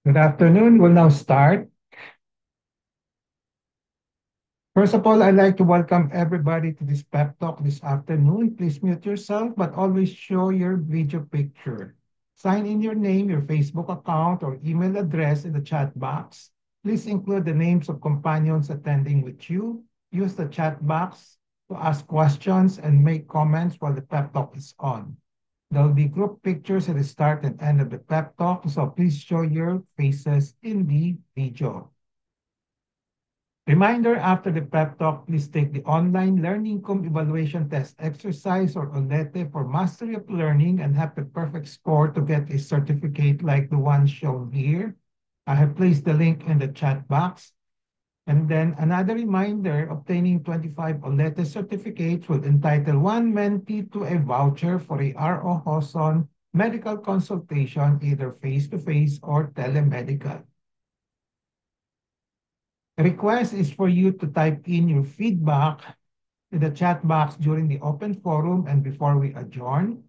Good afternoon. We'll now start. First of all, I'd like to welcome everybody to this pep talk this afternoon. Please mute yourself, but always show your video picture. Sign in your name, your Facebook account, or email address in the chat box. Please include the names of companions attending with you. Use the chat box to ask questions and make comments while the pep talk is on. There will be group pictures at the start and end of the pep talk, so please show your faces in the video. Reminder, after the pep talk, please take the online Learning Com Evaluation Test exercise or OLETE for mastery of learning and have the perfect score to get a certificate like the one shown here. I have placed the link in the chat box. And then another reminder, obtaining 25 OLETE certificates will entitle one mentee to a voucher for a RO Hoson medical consultation, either face-to-face or telemedical. The request is for you to type in your feedback in the chat box during the open forum and before we adjourn.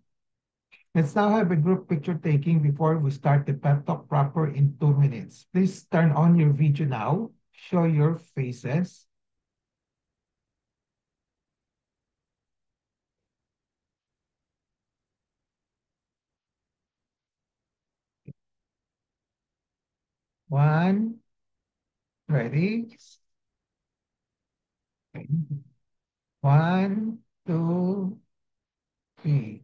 Let's now have a group picture taking before we start the pep talk proper in 2 minutes. Please turn on your video now. Show your faces. One, ready? One, two, three.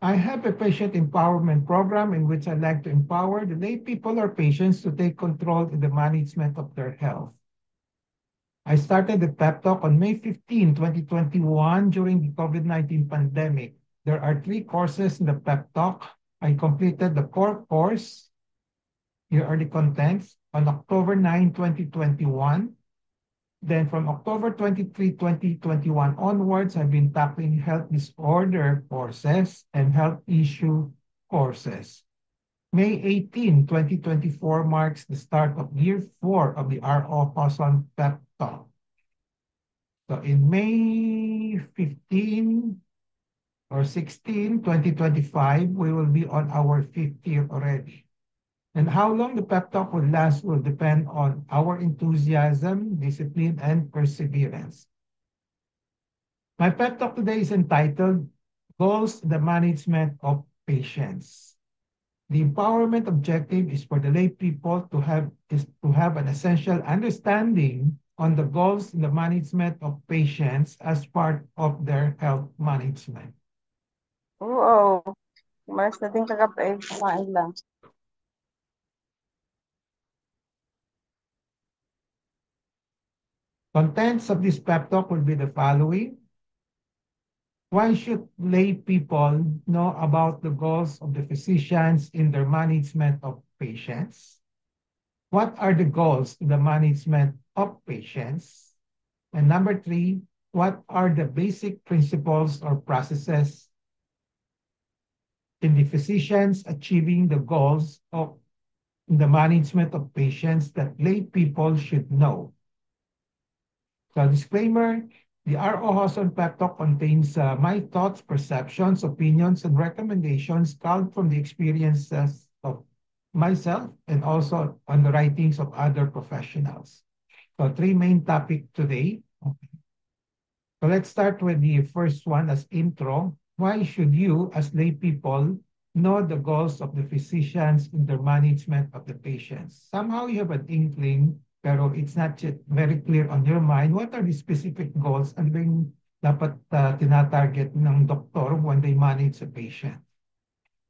I have a patient empowerment program in which I like to empower the lay people or patients to take control in the management of their health. I started the pep talk on May 15, 2021 during the COVID-19 pandemic. There are 3 courses in the pep talk. I completed the core course. Here are the contents on October 9, 2021. Then from October 23, 2021 onwards, I've been tackling health disorder courses and health issue courses. May 18, 2024 marks the start of year 4 of the RO Hoson Pep Talk. So in May 15 or 16, 2025, we will be on our 5th year already. And how long the pep talk will last will depend on our enthusiasm, discipline, and perseverance. My pep talk today is entitled Goals in the Management of Patients. The empowerment objective is for the lay people to have an essential understanding on the goals in the management of patients as part of their health management. Oo. Umalis na din kagabi, kumain lang. Contents of this pep talk will be the following. Why should lay people know about the goals of the physicians in their management of patients? What are the goals in the management of patients? And number 3, what are the basic principles or processes in the physicians achieving the goals of the management of patients that lay people should know? So disclaimer, the R.O. Hoson Pep Talk contains my thoughts, perceptions, opinions, and recommendations culled from the experiences of myself and also on the writings of other professionals. So 3 main topics today. So let's start with the first one as intro. Why should you, as lay people, know the goals of the physicians in the management of the patients? Somehow you have an inkling, pero it's not yet very clear on your mind. What are the specific goals? Ano ba yung dapat tinatarget ng doktor when they manage a patient?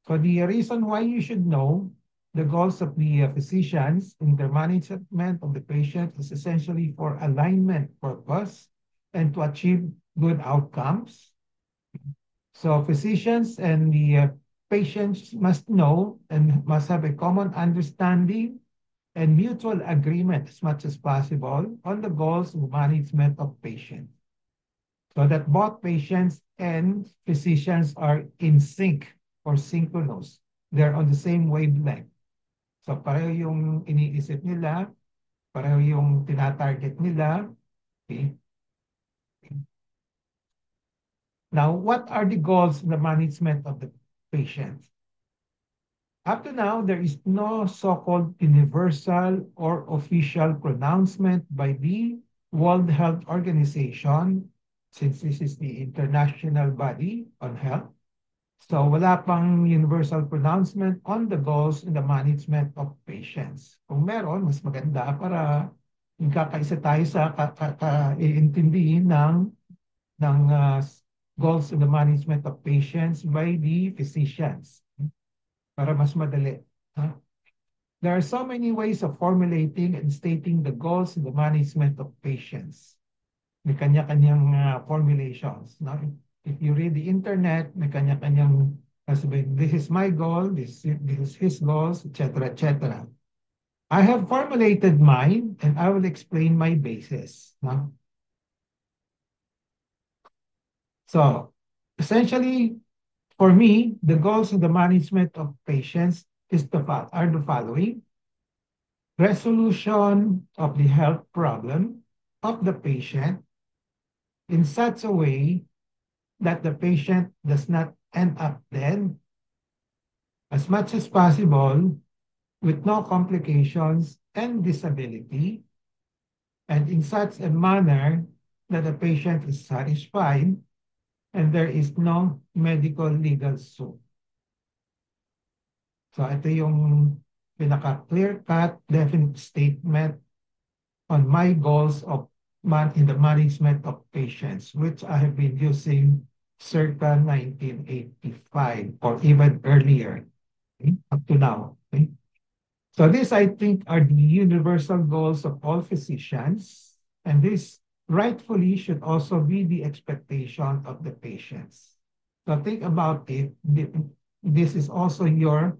So the reason why you should know the goals of the physicians in the management of the patient is essentially for alignment purpose and to achieve good outcomes. So physicians and the patients must know and must have a common understanding and mutual agreement as much as possible on the goals of management of patients so that both patients and physicians are in sync or synchronous. They're on the same wavelength. So pareho yung iniisip nila, pareho yung tinatarget nila. Okay? Now, what are the goals in the management of the patient? Up to now, there is no so-called universal or official pronouncement by the World Health Organization, since this is the international body on health. So wala pang universal pronouncement on the goals in the management of patients. Kung meron, mas maganda para kakaisa tayo sa iintindihin ng goals in the management of patients by the physicians para mas madali. Huh? There are so many ways of formulating and stating the goals in the management of patients. May kanya-kanyang formulations. No? If you read the internet, may kanya-kanyang sabihin, this is my goal, this is his goals, etc., etc. I have formulated mine, and I will explain my basis. No? So, essentially, for me, the goals in the management of patients are the following. Resolution of the health problem of the patient in such a way that the patient does not end up dead as much as possible with no complications and disability, and in such a manner that the patient is satisfied and there is no medical legal suit. So ito yung pinaka-clear-cut, definite statement on my goals in the management of patients, which I have been using circa 1985 or even earlier, okay, up to now. Okay? So these, I think, are the universal goals of all physicians, and this rightfully should also be the expectation of the patients. So think about it. This is also you're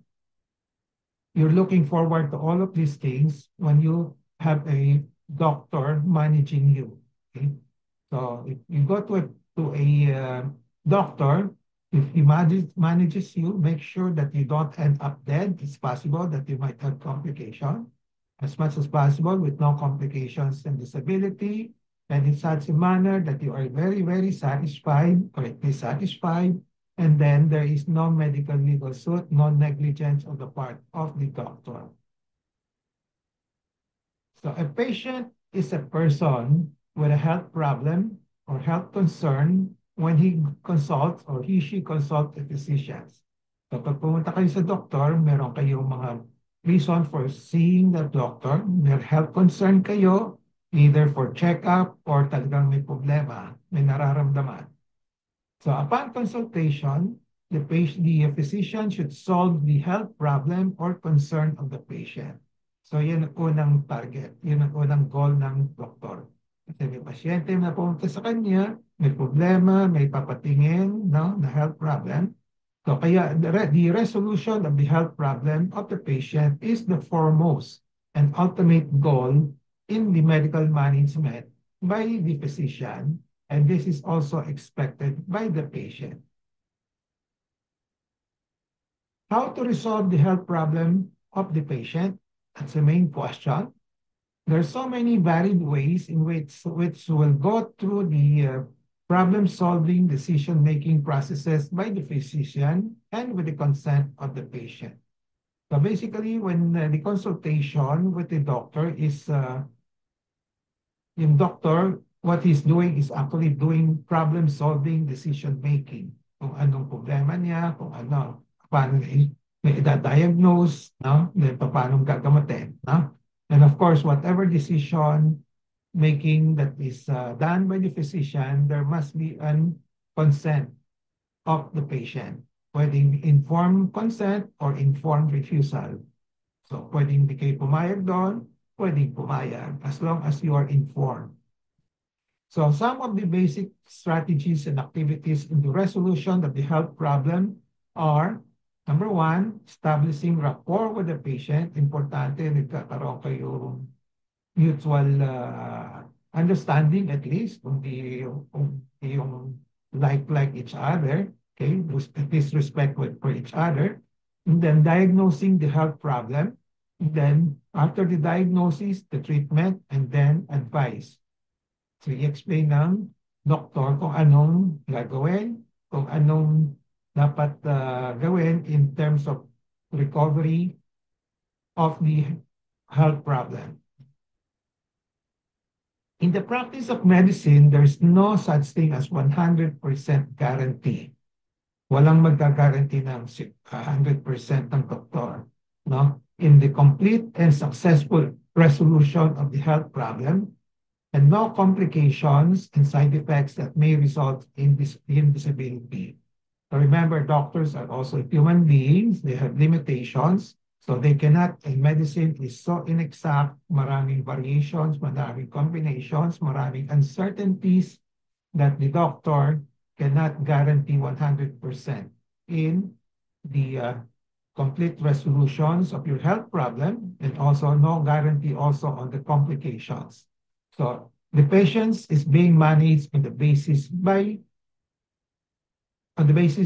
looking forward to all of these things when you have a doctor managing you. Okay? So if you go to a doctor, if he manages you, make sure that you don't end up dead. It's possible that you might have complication as much as possible with no complications and disability, and in such a manner that you are very, very satisfied or at least satisfied, and then there is no medical legal suit, no negligence on the part of the doctor. So a patient is a person with a health problem or health concern when he consults or she consults a physician. So pag pumunta kayo sa doktor, meron kayong mga reason for seeing the doctor, may health concern kayo, either for check-up or talagang may problema, may nararamdaman. So upon consultation, the physician should solve the health problem or concern of the patient. So yun ang unang target, yun ang unang goal ng doktor. Kasi may pasyente na pumunta sa kanya, may problema, may papatingin, no, na health problem. So kaya the resolution of the health problem of the patient is the foremost and ultimate goal in the medical management by the physician, and this is also expected by the patient. How to resolve the health problem of the patient? That's the main question. There are so many varied ways in which will go through the problem-solving, decision-making processes by the physician and with the consent of the patient. So basically, when the consultation with the doctor is, yung doctor, what he's doing is actually doing problem-solving, decision-making. Kung anong problema niya, kung ano, paano may diagnose, no? Then paano gagamatin, no? And of course, whatever decision making that is done by the physician, there must be an consent of the patient. Pwedeng informed consent or informed refusal. So pwedeng hindi kayo pumayag doon, pwedeng pumayag as long as you are informed. So some of the basic strategies and activities in the resolution of the health problem are Number one, establishing rapport with the patient. Importante, nagkakaroon kayo mutual understanding at least, kung di yung like each other, okay? At least respect for each other. And then diagnosing the health problem. And then after the diagnosis, the treatment, and then advice. So i-explain ng doktor kung anong gagawin, kung anong dapat gawin in terms of recovery of the health problem. In the practice of medicine, there's no such thing as 100% guarantee. Walang magka-guarantee ng 100% ng doktor, no? In the complete and successful resolution of the health problem, and no complications and side effects that may result in disability. So remember, doctors are also human beings. They have limitations. So they cannot, and medicine is so inexact, maraming variations, maraming combinations, maraming uncertainties that the doctor cannot guarantee 100% in the complete resolutions of your health problem, and also no guarantee also on the complications. So the patient is being managed on the basis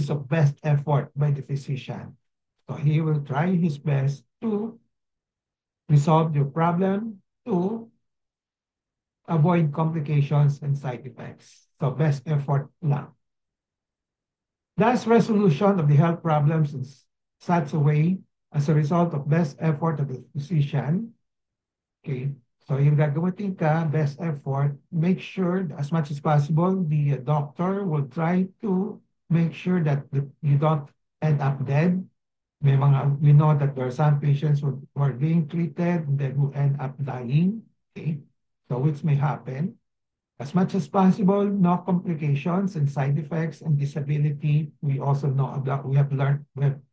of best effort by the physician. So he will try his best to resolve your problem, to avoid complications and side effects. So best effort lang. Thus, resolution of the health problems in such a way as a result of best effort of the physician. Okay, so yung gagawin ka, best effort, make sure as much as possible, the doctor will try to make sure that you don't end up dead. We know that there are some patients who are being treated that will end up dying. Okay, so which may happen. As much as possible, no complications and side effects and disability. We also know about, we have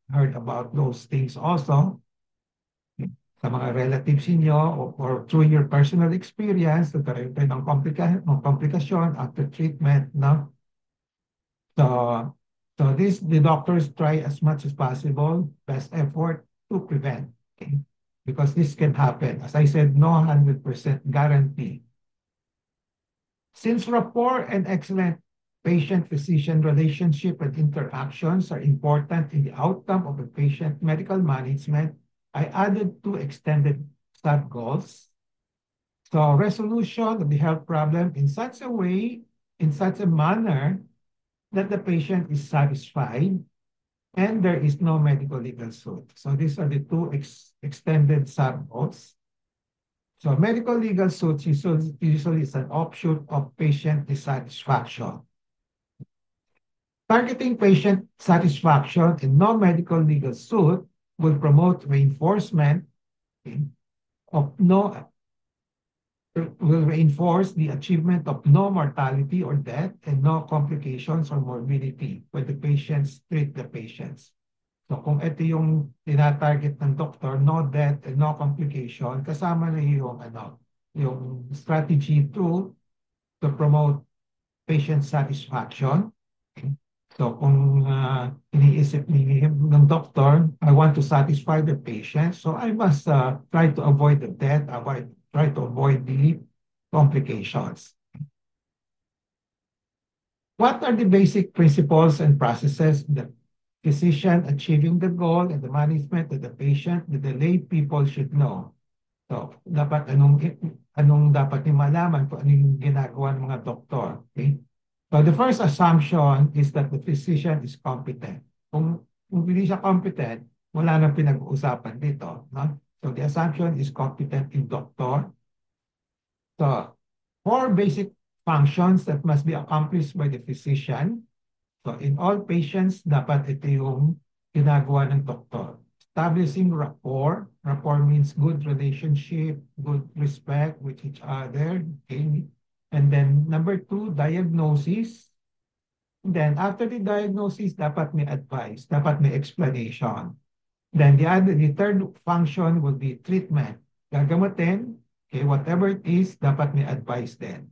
heard about those things also sa mga relatives niyo or through your personal experience, nagkaroon tayo ng komplikasyon after treatment, no? So the doctors try as much as possible, best effort to prevent, okay? Because this can happen. As I said, no 100% guarantee. Since rapport and excellent patient-physician relationship and interactions are important in the outcome of a patient medical management, I added two extended sub-goals. So resolution of the health problem in such a way, in such a manner that the patient is satisfied and there is no medical legal suit. So these are the two extended sub-goals. So medical legal suits usually is an offshoot of patient dissatisfaction. Targeting patient satisfaction and no medical legal suit will promote reinforcement will reinforce the achievement of no mortality or death and no complications or morbidity when the patients treat the patients. So kung ito yung tinatarget ng doktor, no death and no complication, kasama na yung strategy to promote patient satisfaction. Okay. So kung iniisip ng doktor, I want to satisfy the patient, so I must try to avoid the death, try to avoid the complications. What are the basic principles and processes that physician achieving the goal and the management of the patient that the lay people should know? So, dapat anong dapat niyo malaman kung anong ginagawa ng mga doktor. Okay? So, the first assumption is that the physician is competent. Kung hindi siya competent, wala nang pinag-uusapan dito. No? So, the assumption is competent in doctor. So, four basic functions that must be accomplished by the physician. So in all patients, dapat ito yung ginagawa ng doktor. Establishing rapport. Rapport means good relationship, good respect with each other. Okay? And then number two, diagnosis. And then after the diagnosis, dapat may advice, dapat may explanation. Then the third function will be treatment. Gagamutin, okay, whatever it is, dapat may advice din.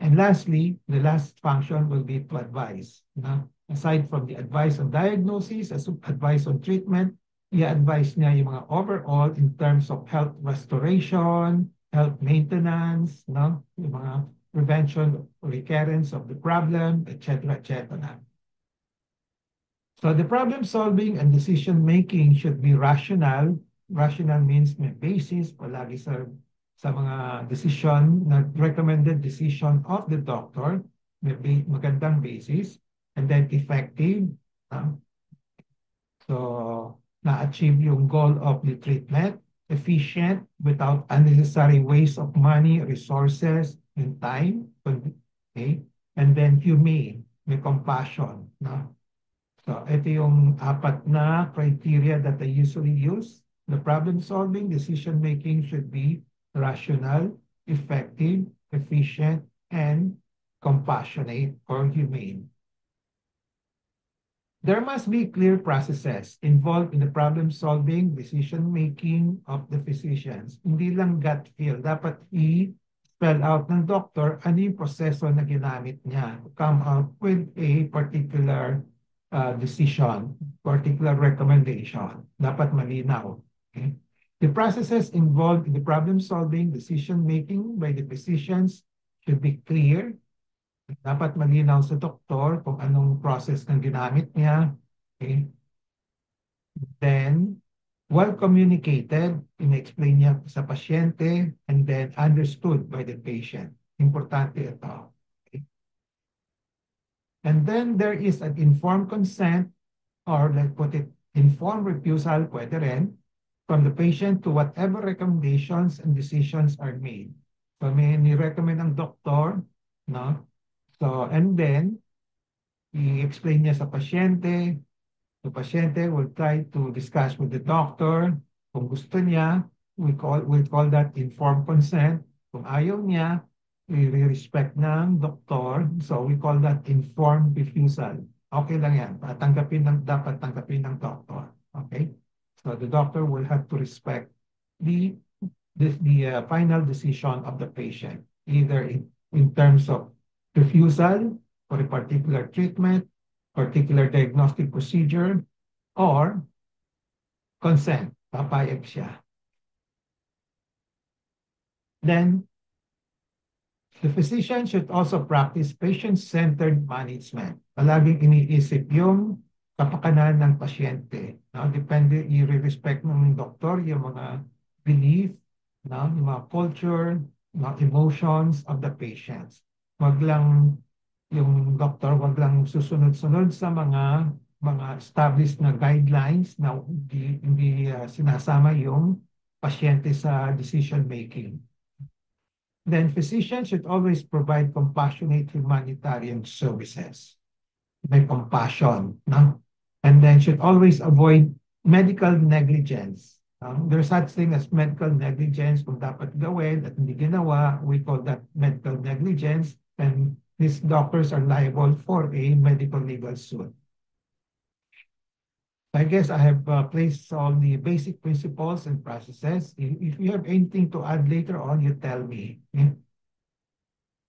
And lastly, the last function will be to advise. No? Aside from the advice on diagnosis, advice on treatment, i-advise niya yung mga overall in terms of health restoration, health maintenance, no? Yung mga prevention, recurrence of the problem, etc., etc. So the problem solving and decision making should be rational. Rational means may basis palagi sa mga decision na recommended decision of the doctor, may magandang basis, and then effective. So na-achieve yung goal of the treatment, efficient without unnecessary waste of money, resources, and time. Okay? And then humane, may compassion. No? So, ito yung apat na criteria that I usually use. The problem-solving, decision-making should be rational, effective, efficient, and compassionate or humane. There must be clear processes involved in the problem-solving, decision-making of the physicians. Hindi lang gut feel. Dapat i-spell out ng doctor ano yung proseso na ginamit niya to come out with a particular decision, particular recommendation. Dapat malinaw. Okay? The processes involved in the problem-solving, decision-making by the physicians should be clear. Dapat malinaw sa doktor kung anong process ng ginamit niya. Okay? Then, well communicated, in-explain niya sa pasyente, and then understood by the patient. Importante ito. And then there is an informed consent, or let's put it, informed refusal, pwede rin, from the patient to whatever recommendations and decisions are made. So may ni-recommend ang doktor, no? So, and then, i-explain niya sa pasyente. The pasyente will try to discuss with the doctor. Kung gusto niya, we call that informed consent. Kung ayaw niya, i-respect ng doktor. So we call that informed refusal. Okay lang yan. Dapat tanggapin ng doktor. Okay? So the doctor will have to respect the final decision of the patient, either in terms of refusal for a particular treatment, particular diagnostic procedure, or consent, papayag siya. Then, the physician should also practice patient-centered management. Palaging iniisip yung kapakanan ng pasyente. No? Depende, i-respect ng doktor yung mga belief, no? Yung mga culture, mga emotions of the patients. Wag lang yung doktor, wag lang susunod-sunod sa mga established na guidelines na hindi sinasama yung pasyente sa decision making. Then physicians should always provide compassionate humanitarian services. May compassion, no? And then should always avoid medical negligence. There's such thing as medical negligence kung dapat gawin at hindi ginawa. We call that medical negligence, and these doctors are liable for a medical legal suit. I guess I have placed all the basic principles and processes. If you have anything to add later on, you tell me. Okay?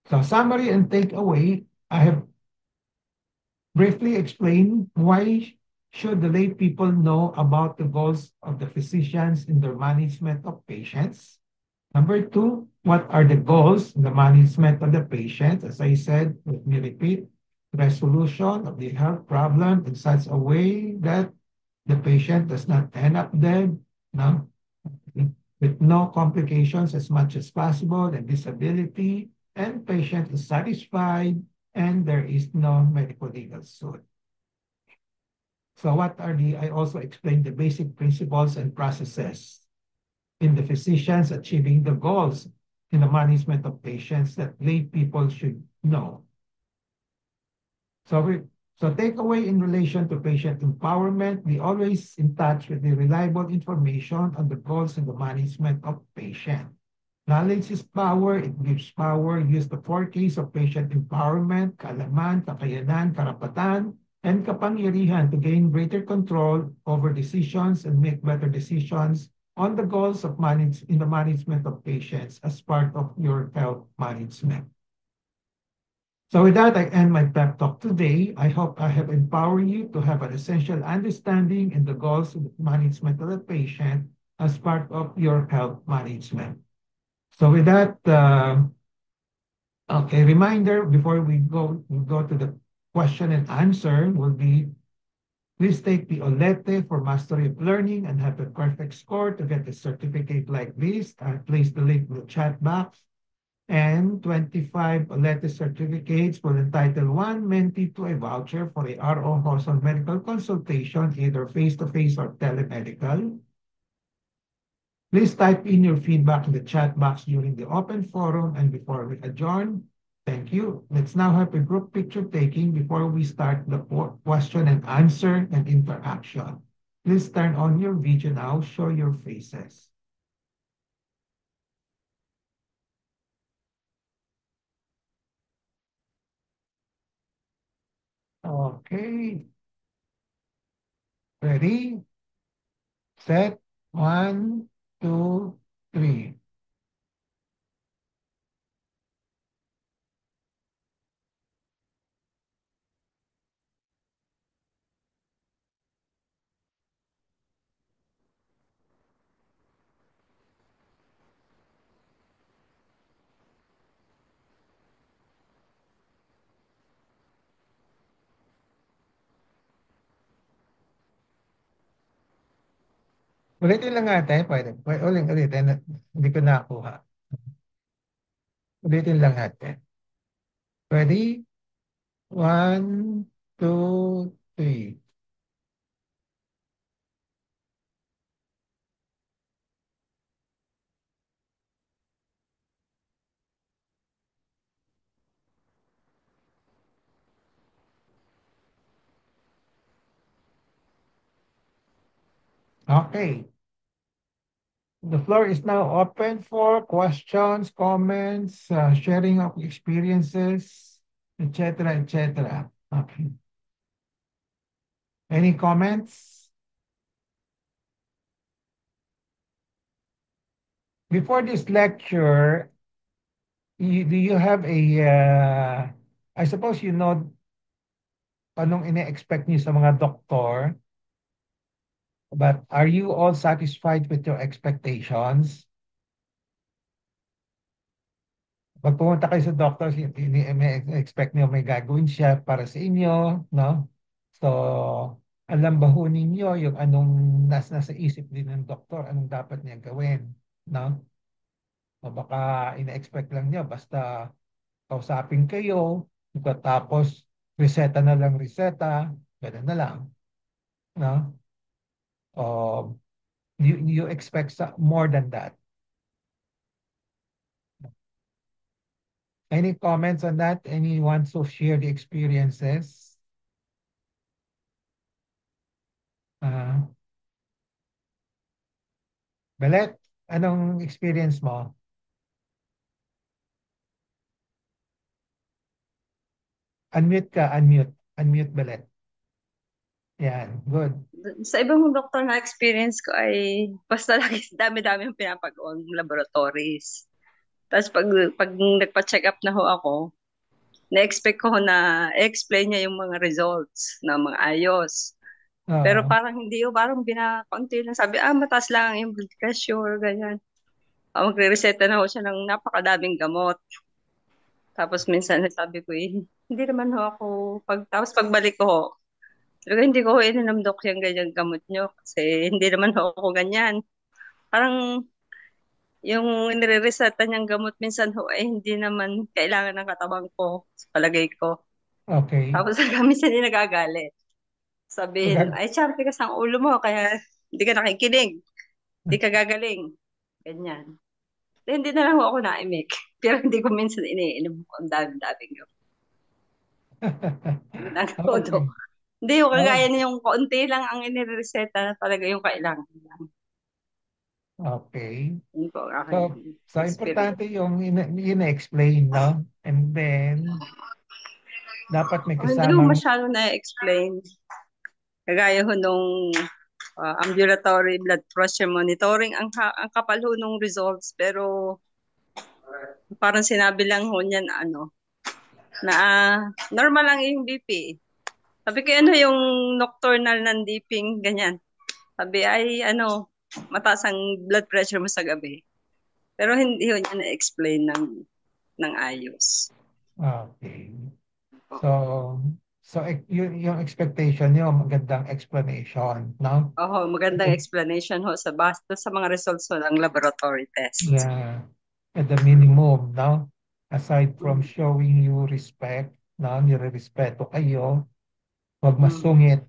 So summary and takeaway, I have briefly explained why should the lay people know about the goals of the physicians in their management of patients. Number two, what are the goals in the management of the patient? As I said, let me repeat, resolution of the health problem in such a way that the patient does not end up dead, no? With no complications as much as possible and disability, and patient is satisfied, and there is no medical legal suit. So what are I also explained the basic principles and processes in the physicians achieving the goals in the management of patients that lay people should know. So takeaway in relation to patient empowerment, we always in touch with the reliable information on the goals in the management of patient. Knowledge is power, it gives power. Use the 4 Ks of patient empowerment, kaalaman, kakayanan, karapatan, and kapangyarihan to gain greater control over decisions and make better decisions on the goals of in the management of patients as part of your health management. So with that, I end my pep talk today. I hope I have empowered you to have an essential understanding in the goals of management of the patient as part of your health management. So with that, okay, reminder before we go to the question and answer will be please take the OLETE for Mastery of Learning and have a perfect score to get a certificate like this. I'll place the link in the chat box. And 25 OLETE certificates will entitle one mentee to a voucher for a RO hospital medical consultation, either face-to-face or telemedical. Please type in your feedback in the chat box during the open forum and before we adjourn. Thank you. Let's now have a group picture taking before we start the question and answer and interaction. Please turn on your video now. Show your faces. Okay. Ready, set, one, two, three. Ulitin lang natin, pwede. Ulitin, hindi ko nakuha. Ulitin lang natin. Ready? One, two, three. Okay. The floor is now open for questions, comments, sharing of experiences, etc., etc. Okay. Any comments? Before this lecture, do you have I suppose you know anong ine-expect niyo sa mga doktor, but are you all satisfied with your expectations? Pag pumunta kayo sa doctor, may expect niyo may gagawin siya para sa inyo, no? So, alam ba ho ninyo yung anong nasa isip din ng doktor, anong dapat niya gawin, no? O baka ina-expect lang niya, basta kausapin kayo, tapos reseta na lang reseta, ganun na lang, no? O you expect more than that. Any comments on that? Anyone to share the experiences? Uh, Belet, anong experience mo? Unmute ka, unmute. Unmute, Belet. Yan, good. Sa ibang doktor na experience ko ay basta lagi dami-dami yung pinapag-on laboratories. Tapos pag nagpa-check up na ho ako, na-expect ko na explain niya yung mga results na mga ayos. Pero Oo. parang hindi ko, parang binakonti lang. Sabi, mataas lang yung blood pressure, ganyan. Magre-reseta na ho siya ng napakadaming gamot. Tapos minsan sabi ko, hindi naman ho ako, tapos pagbalik ko ho, talaga hindi ko ho ininom dok yung ganyan gamot nyo kasi hindi naman ho ako ganyan. Parang yung nire-reseta niyang gamot minsan ho ay hindi naman kailangan ng katawan ko, sa palagay ko. Okay. Tapos kami minsan din nagagalit. Sabihin, Magag ay, charte ka sa ulo mo, kaya hindi ka nakikinig, hindi ka gagaling. Ganyan. Hindi na lang ako naimik. Pero hindi ko minsan iniinom ko ang dami-daming gamot. Ginagawa to. Okay. Hindi yung Oh, kagaya na yung konti lang ang inireseta na talaga yung kailangan lang. okay. Yun po ang aking So experience. importante yung ina-explain, no? And then, dapat may Hindi ko kasamang, masyado na-explain. Kagaya ho nung ambulatory blood pressure monitoring, ang kapal ho nung results, pero parang sinabi lang ho niyan, na normal lang yung BP. Sabi ko, ano yung nocturnal ng dipping, ganyan. Sabi ay, ano, mataas ang blood pressure mo sa gabi. Pero hindi yun niya na-explain ng ayos. Okay. So, yung expectation niyo, magandang explanation, no? Oo, magandang explanation ho sa basta sa mga results ho ng laboratory test. Yeah, at the minimum, no? Aside from Mm. showing you respect, no? Nire-respeto kayo, huwag Mm. masungit.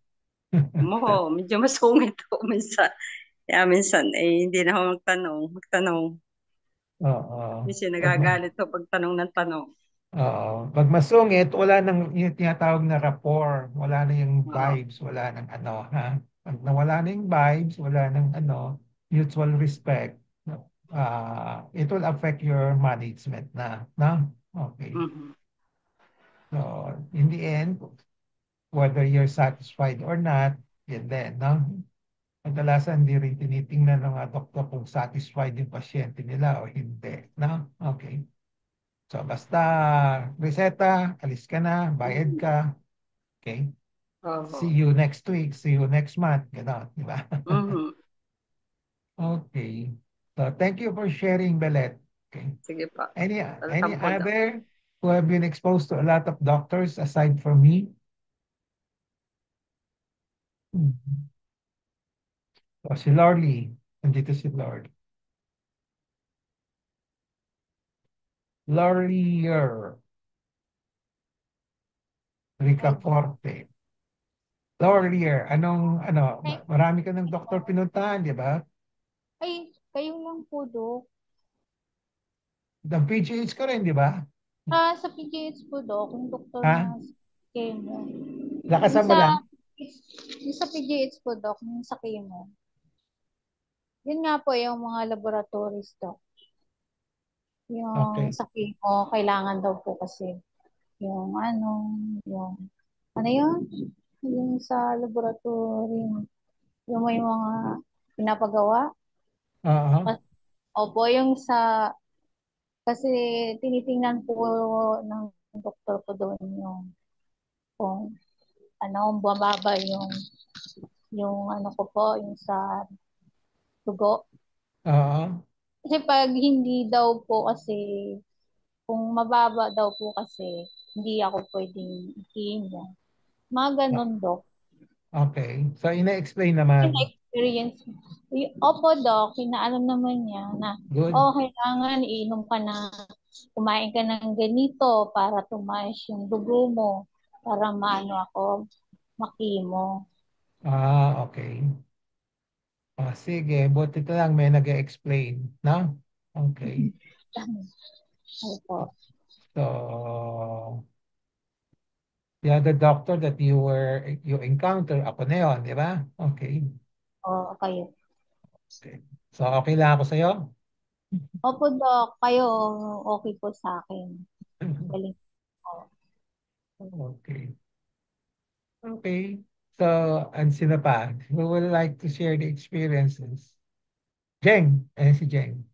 Mo, medyo masungit ho minsan. Kaya minsan, hindi na ako magtanong. Oo. Minsan Pag, ma- nagagalit ho pag tanong ng tanong. oo. Pag masungit, wala nang yung tinatawag na rapport, wala na yung Oo. vibes, wala nang ano, ha? Pag nawala na yung vibes, wala nang ano, mutual respect, it will affect your management na, no? Okay. Mhm. So, in the end, whether you're satisfied or not, yun din, no? Kadalasan hindi rin tinitingnan ng mga doktor kung satisfied yung pasyente nila o hindi, no? Okay. So, basta reseta, alis ka na, bayad Mhm. ka, okay? See Oo. you next week, see you next month, gano'n, di ba? Mhm. Okay. So, thank you for sharing, Belet. Okay. Sige po. Any Welcome po daw. other who have been exposed to a lot of doctors aside from me? Hmm. O, si Lorly. Nandito si Lord. Laurier Ay, Ricaforte. Laurier, ano, ay, marami ka ng doktor pinuntahan, di ba? ay, kayo lang po, Dok. The PGH ka rin, di ba? Sa PGH po, Dok, yung doktor Ha? na chemo. Yung Lakasan mo sa, lang. yung sa PGH po, Dok, yung sa chemo. Yun nga po, yung mga laboratories, Dok. Yung Okay. sa chemo, kailangan daw po kasi yung yung, ano yun? Yung sa laboratory, yung may mga pinapagawa. Oo. Opo, yung sa, kasi tinitingnan po ng doktor ko doon yung kung bumaba yung ano ko po, yung sa dugo. Oo. Kasi pag hindi daw po kasi, kung mababa daw po kasi, hindi ako pwedeng i-chemo. Mga ganun, Dok. Okay. So, ina-explain Yung naman. experience, opo, Dok, pinaalam naman niya na, Good. kailangan iinom ka na, kumain ka ng ganito para tumaas yung dugo mo, para maano ako, makimo. Okay. Sige, buti na lang may nag-explain, no? Okay. Opo. So, the other doctor that you encounter, ako na yun, di ba? Okay. O, kayo. Okay. So, okay lang ako sa'yo? Opo, Dok. Kayo, okay po sa akin. Galing po. Okay. Okay. So, and sino pa? Who would like to share the experiences? Jeng. Si Jeng.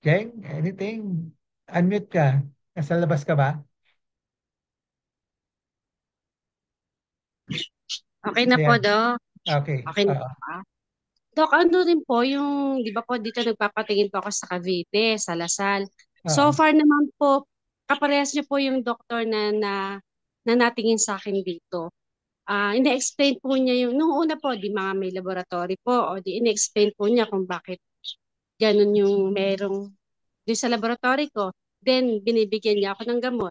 Jeng, anything? Unmute ka. Nasa labas ka ba? Okay na po, Ayan. Doc. Okay. Okay na po ba? Doc, ano rin po yung, di ba po dito nagpapatingin po ako sa Cavite, sa Lasal. So Oo. far naman po, kaparehas niyo po yung doktor na natingin sa akin dito. Ina-explain po niya yung, nung una po, di mga may laboratory po, o di ina-explain po niya kung bakit ganun yung merong doon sa laboratory ko. Then, binibigyan niya ako ng gamot.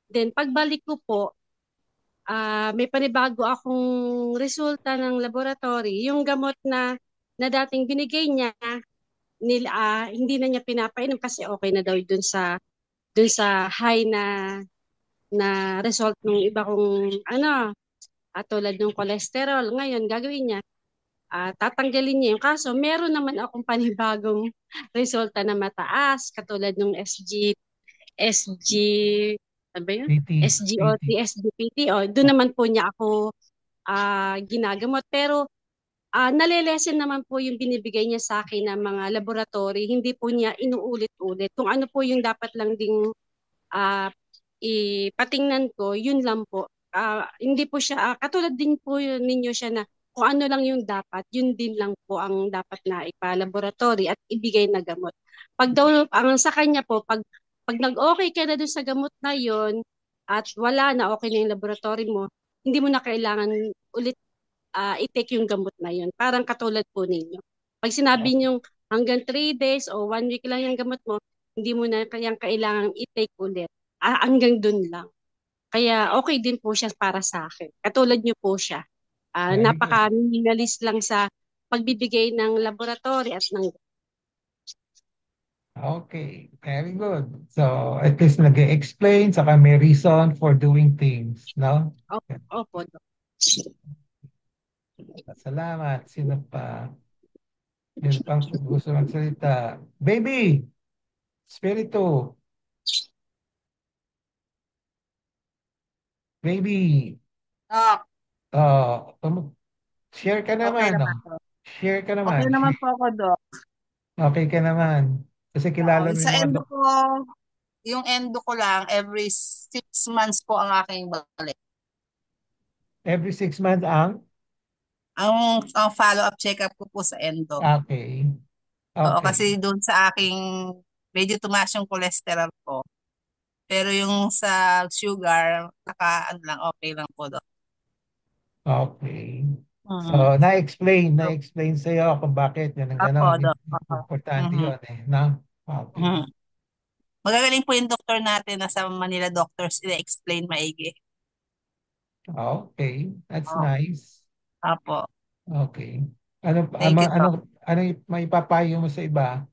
Then, pagbalik ko po, may panibago akong resulta ng laboratory. Yung gamot na dating binigay niya, hindi na niya pinapainom kasi okay na daw dun sa high na result ng iba kong tulad ng cholesterol. Ngayon, gagawin niya, tatanggalin niya yung kaso. Meron naman akong panibagong resulta na mataas, katulad ng SG, ano ba yun? PT. SGOT, PT. SGPT. O, doon naman po niya ako ginagamot. Pero nalilesen naman po yung binibigay niya sa akin ng mga laboratory. Hindi po niya inuulit-ulit. Kung ano po yung dapat lang ding ah, ipatingnan ko, yun lang po. Hindi po siya, katulad din po yun, ninyo siya na kung ano lang yung dapat, yun din lang po ang dapat na ipalaboratory at ibigay na gamot. Pag daw, ang sa kanya po, pag nag-okay ka na dun sa gamot na yun at wala na, okay na yung laboratory mo, hindi mo na kailangan ulit i-take yung gamot na yun. Parang katulad po ninyo. Pag sinabi niyo hanggang 3 days o 1 week lang yung gamot mo, hindi mo na kayang kailangan i-take ulit. Hanggang dun lang. Kaya okay din po siya para sa akin. Katulad niyo po siya. Very good. Napaka-minimalist lang sa pagbibigay ng laboratory at ng... Okay, very good. So, at least nag-explain, saka may reason for doing things, no? Opo, Dok. Salamat. Sino pa? Sino pang gusto magsalita? Baby! Spirito! Baby! Doc, Share ka okay naman, no? naman po. Share ka Okay naman. naman po ako, Doc. Okay ka naman. Kasi kilala mo Sa yung mga endo ko, yung endo ko lang, every 6 months po ang aking balik. every 6 months ang? Ang follow-up check-up ko po sa endo. Okay. Oo, Okay. kasi doon sa aking, medyo tumaas yung cholesterol ko. Pero yung sa sugar, ano lang, okay lang po, Doc. Okay. So, Mhm. na-explain sa'yo kung bakit yan ang Apo, ganon. Doc. Oo. Importante Mhm. yun eh, no? Okay. Mhm. Magagaling po yung doktor natin na sa Manila Doctors, i-explain maigi. Okay. That's Oo. nice. Apo. Okay. Ano, Thank you, Doc. ano yung may papayo mo sa iba?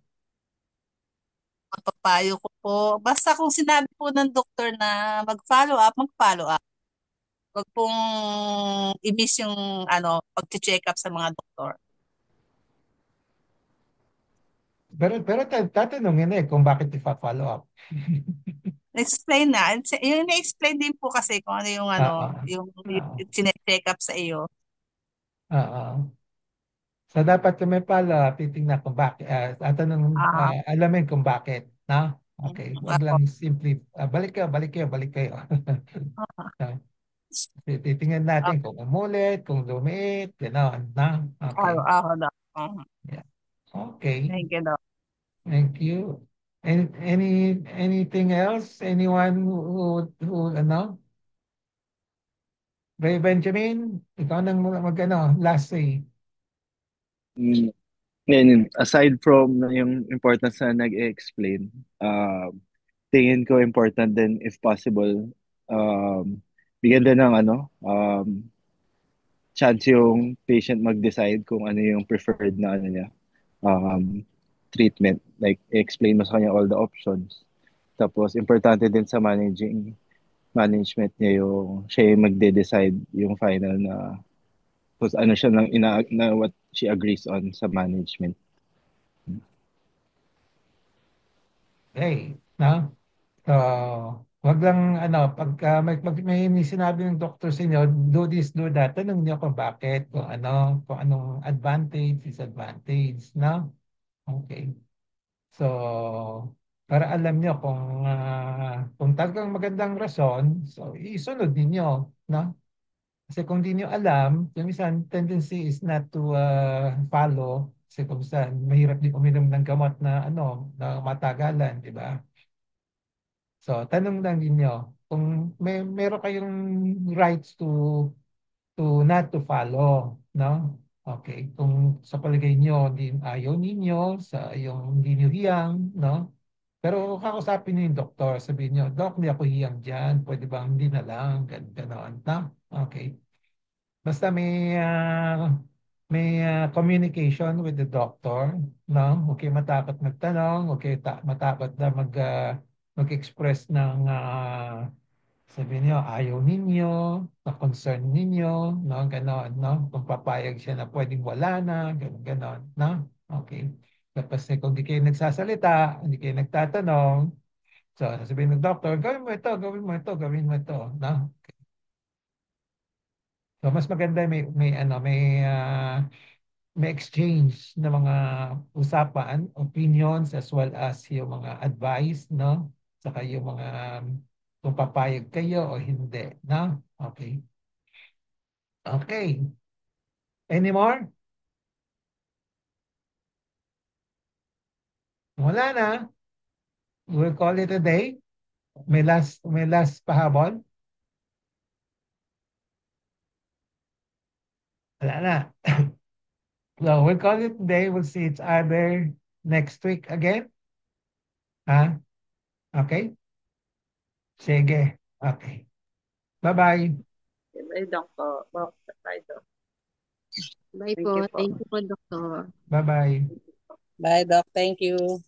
Papayo ko po, basta kung sinabi po ng doktor na mag-follow up, mag-follow up. Huwag pong i-miss yung pag-check up sa mga doktor. Pero tatanungin eh kung bakit ipa-follow up. Explain na. Yung na-explain din po kasi kung ano yung Oo. yung Oo. check up sa iyo. Oo. So dapat kung may follow-up, titingnan kung bakit, Ah, alamin kung bakit, no? Okay. Wag ako. lang simply, balik kayo, balik kayo, balik kayo. Titingnan natin kung umulit, kung lumiit, gano'n, no? Okay. Ako daw. Yeah. Okay. Thank you daw. Thank you. Anything else? Anyone ano? Ray Benjamin, ikaw nang last say. Mm. Ngayon, aside from yung importance na nag-explain, tingin ko important din if possible, bigyan din ng chance yung patient mag-decide kung ano yung preferred na niya, um, treatment. Like, explain mo sa kanya all the options. Tapos, importante din sa management niya yung siya yung magde-decide yung final na kung ano siya na what she agrees on sa management. Okay, no? So, wag lang pagka may sinabi ng doktor sa inyo, do this, do that, tanong niyo kung bakit, kung anong advantage, disadvantage, no? Okay. So, para alam niyo kung talagang magandang rason, so isunod ninyo, no? Kasi kung di niyo alam, yung minsan tendency is not to follow, kasi kung minsan mahirap din uminom ng gamot na matagalan, di ba? So, tanong lang ninyo kung meron kayong rights not to follow, no? Okay, kung sa palagay nyo ayaw ninyo, hindi nyo hiyang, no? Pero kakausapin niyo yung doktor, sabihin niyo, Doc, hindi ako hiyang dyan, pwede bang hindi na lang, gano'n, no? Okay. Basta may communication with the doctor, no? Okay, matakot magtanong, okay, matakot na mag-express ng sabihin niyo, ayaw ninyo, na concern ninyo, no? Ganon, no? Kung papayag siya na pwedeng wala na, ganon, ganon, no? Okay. Tapos kung di kayo nagsasalita, hindi kayo nagtatanong, so sasabihin ng doctor, gawin mo ito, gawin mo ito, gawin mo ito, no? So mas maganda may may exchange ng mga usapan, opinions, as well as yung mga advice, no? Saka yung mga kung papayag kayo o hindi, no? Okay. Okay. Any more? Wala na. We'll call it a day. May last pahabol? Wala na. So we'll call it a day. We'll see each other next week again. Ha? Okay? Sige. Okay. Bye-bye. Bye, Doctor. Bye, Doc. Bye Thank po. you po. Thank you po, Doktor. Bye-bye. Bye, Doc. Thank you.